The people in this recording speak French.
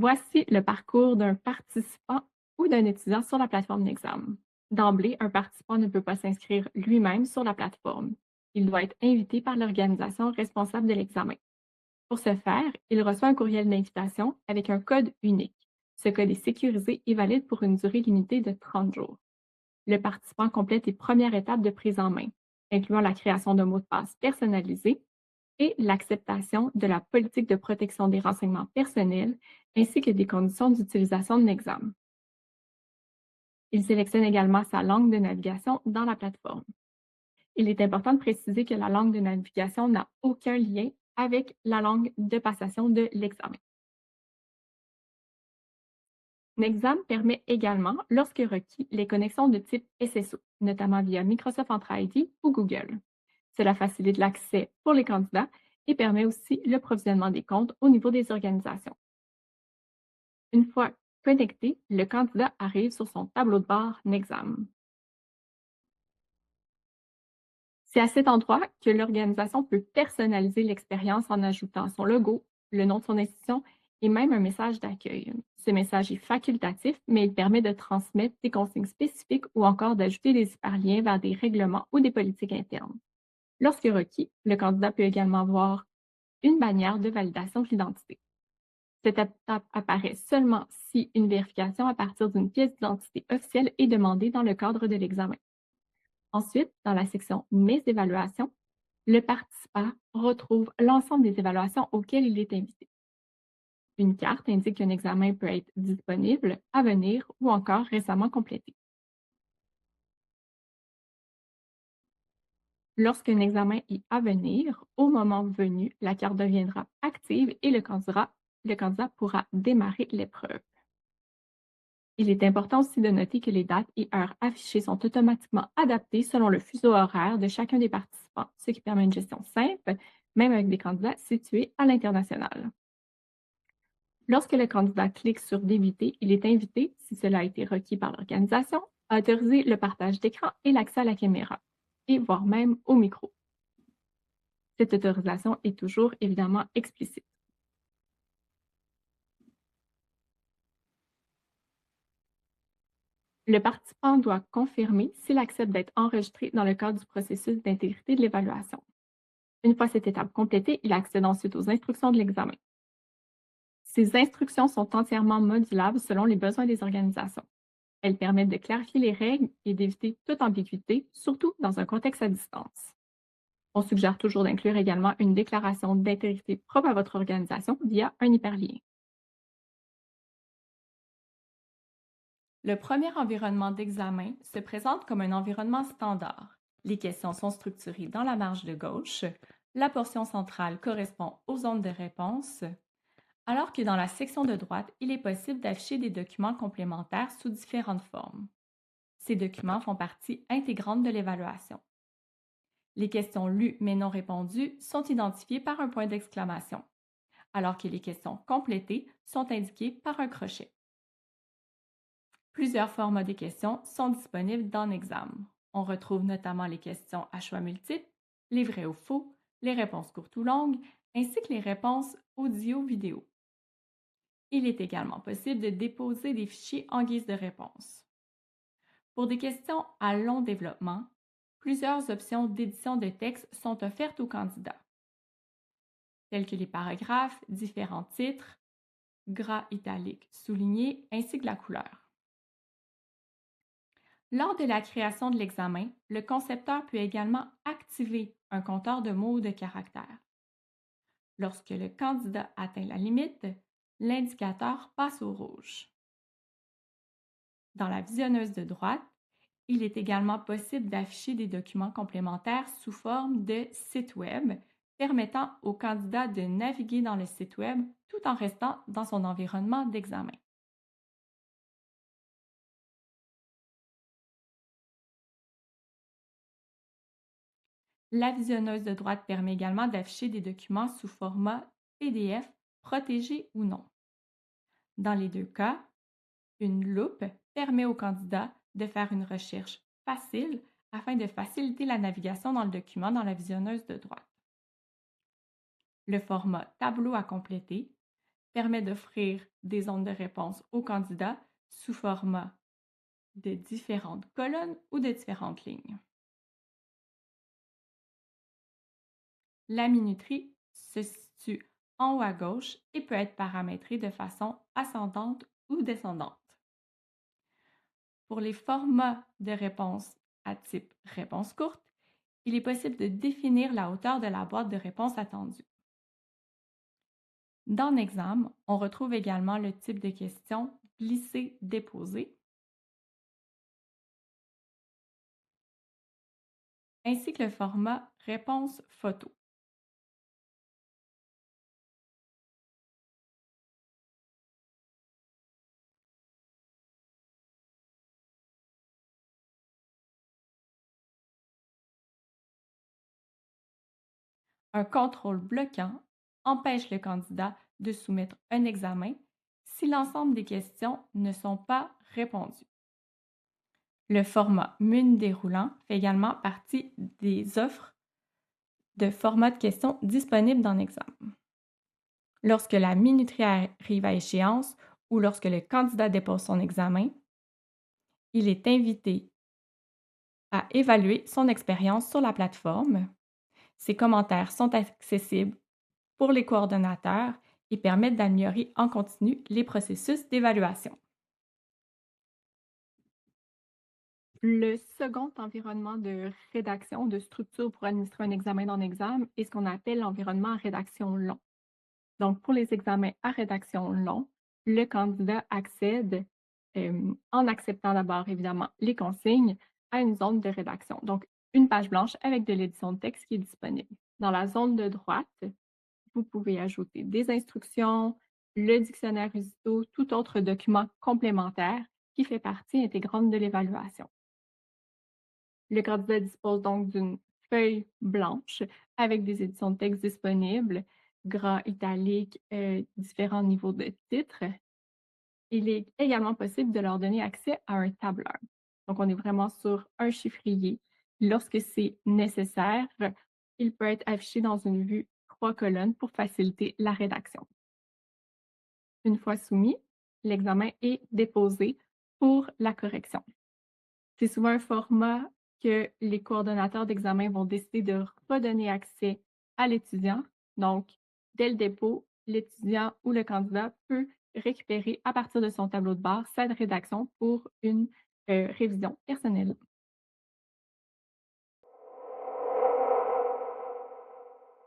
Voici le parcours d'un participant ou d'un étudiant sur la plateforme d'examen. D'emblée, un participant ne peut pas s'inscrire lui-même sur la plateforme. Il doit être invité par l'organisation responsable de l'examen. Pour ce faire, il reçoit un courriel d'invitation avec un code unique. Ce code est sécurisé et valide pour une durée limitée de 30 jours. Le participant complète les premières étapes de prise en main, incluant la création d'un mot de passe personnalisé et l'acceptation de la politique de protection des renseignements personnels ainsi que des conditions d'utilisation de l'examen. Il sélectionne également sa langue de navigation dans la plateforme. Il est important de préciser que la langue de navigation n'a aucun lien avec la langue de passation de l'examen. Nexam permet également, lorsque requis, les connexions de type SSO, notamment via Microsoft Entra ID ou Google. Cela facilite l'accès pour les candidats et permet aussi le provisionnement des comptes au niveau des organisations. Une fois connecté, le candidat arrive sur son tableau de bord Nexam. C'est à cet endroit que l'organisation peut personnaliser l'expérience en ajoutant son logo, le nom de son institution et même un message d'accueil. Ce message est facultatif, mais il permet de transmettre des consignes spécifiques ou encore d'ajouter des hyperliens vers des règlements ou des politiques internes. Lorsque requis, le candidat peut également voir une bannière de validation de l'identité. Cette étape apparaît seulement si une vérification à partir d'une pièce d'identité officielle est demandée dans le cadre de l'examen. Ensuite, dans la section Mes évaluations, le participant retrouve l'ensemble des évaluations auxquelles il est invité. Une carte indique qu'un examen peut être disponible, à venir ou encore récemment complété. Lorsqu'un examen est à venir, au moment venu, la carte deviendra active et le candidat pourra démarrer l'épreuve. Il est important aussi de noter que les dates et heures affichées sont automatiquement adaptées selon le fuseau horaire de chacun des participants, ce qui permet une gestion simple, même avec des candidats situés à l'international. Lorsque le candidat clique sur Débuter, il est invité, si cela a été requis par l'organisation, à autoriser le partage d'écran et l'accès à la caméra, et voire même au micro. Cette autorisation est toujours évidemment explicite. Le participant doit confirmer s'il accepte d'être enregistré dans le cadre du processus d'intégrité de l'évaluation. Une fois cette étape complétée, il accède ensuite aux instructions de l'examen. Ces instructions sont entièrement modulables selon les besoins des organisations. Elles permettent de clarifier les règles et d'éviter toute ambiguïté, surtout dans un contexte à distance. On suggère toujours d'inclure également une déclaration d'intégrité propre à votre organisation via un hyperlien. Le premier environnement d'examen se présente comme un environnement standard. Les questions sont structurées dans la marge de gauche. La portion centrale correspond aux zones de réponse, alors que dans la section de droite, il est possible d'afficher des documents complémentaires sous différentes formes. Ces documents font partie intégrante de l'évaluation. Les questions lues mais non répondues sont identifiées par un point d'exclamation, alors que les questions complétées sont indiquées par un crochet. Plusieurs formats des questions sont disponibles dans Exam. On retrouve notamment les questions à choix multiples, les vrais ou faux, les réponses courtes ou longues, ainsi que les réponses audio-vidéo. Il est également possible de déposer des fichiers en guise de réponse. Pour des questions à long développement, plusieurs options d'édition de texte sont offertes aux candidats, telles que les paragraphes, différents titres, gras italique souligné, ainsi que la couleur. Lors de la création de l'examen, le concepteur peut également activer un compteur de mots ou de caractères. Lorsque le candidat atteint la limite, l'indicateur passe au rouge. Dans la visionneuse de droite, il est également possible d'afficher des documents complémentaires sous forme de site Web, permettant au candidat de naviguer dans le site Web tout en restant dans son environnement d'examen. La visionneuse de droite permet également d'afficher des documents sous format PDF, protégé ou non. Dans les deux cas, une loupe permet au candidat de faire une recherche facile afin de faciliter la navigation dans le document dans la visionneuse de droite. Le format tableau à compléter permet d'offrir des zones de réponse aux candidats sous format de différentes colonnes ou de différentes lignes. La minuterie se situe en haut à gauche et peut être paramétrée de façon ascendante ou descendante. Pour les formats de réponse à type réponse courte, il est possible de définir la hauteur de la boîte de réponse attendue. Dans l'examen, on retrouve également le type de question glisser-déposer, ainsi que le format réponse photo. Un contrôle bloquant empêche le candidat de soumettre un examen si l'ensemble des questions ne sont pas répondues. Le format menu déroulant fait également partie des offres de format de questions disponibles dans l'examen. Lorsque la minuterie arrive à échéance ou lorsque le candidat dépose son examen, il est invité à évaluer son expérience sur la plateforme. Ses commentaires sont accessibles pour les coordonnateurs et permettent d'améliorer en continu les processus d'évaluation. Le second environnement de rédaction, de structure pour administrer un examen dans l'examen est ce qu'on appelle l'environnement à rédaction long. Donc, pour les examens à rédaction long, le candidat accède, en acceptant d'abord évidemment les consignes, à une zone de rédaction. Donc, une page blanche avec de l'édition de texte qui est disponible. Dans la zone de droite, vous pouvez ajouter des instructions, le dictionnaire Usido, tout autre document complémentaire qui fait partie intégrante de l'évaluation. Le candidat dispose donc d'une feuille blanche avec des éditions de texte disponibles, gras, italique, différents niveaux de titres. Il est également possible de leur donner accès à un tableur. Donc, on est vraiment sur un chiffrier. Lorsque c'est nécessaire, il peut être affiché dans une vue 3 colonnes pour faciliter la rédaction. Une fois soumis, l'examen est déposé pour la correction. C'est souvent un format que les coordonnateurs d'examen vont décider de redonner accès à l'étudiant. Donc, dès le dépôt, l'étudiant ou le candidat peut récupérer à partir de son tableau de bord sa rédaction pour une révision personnelle.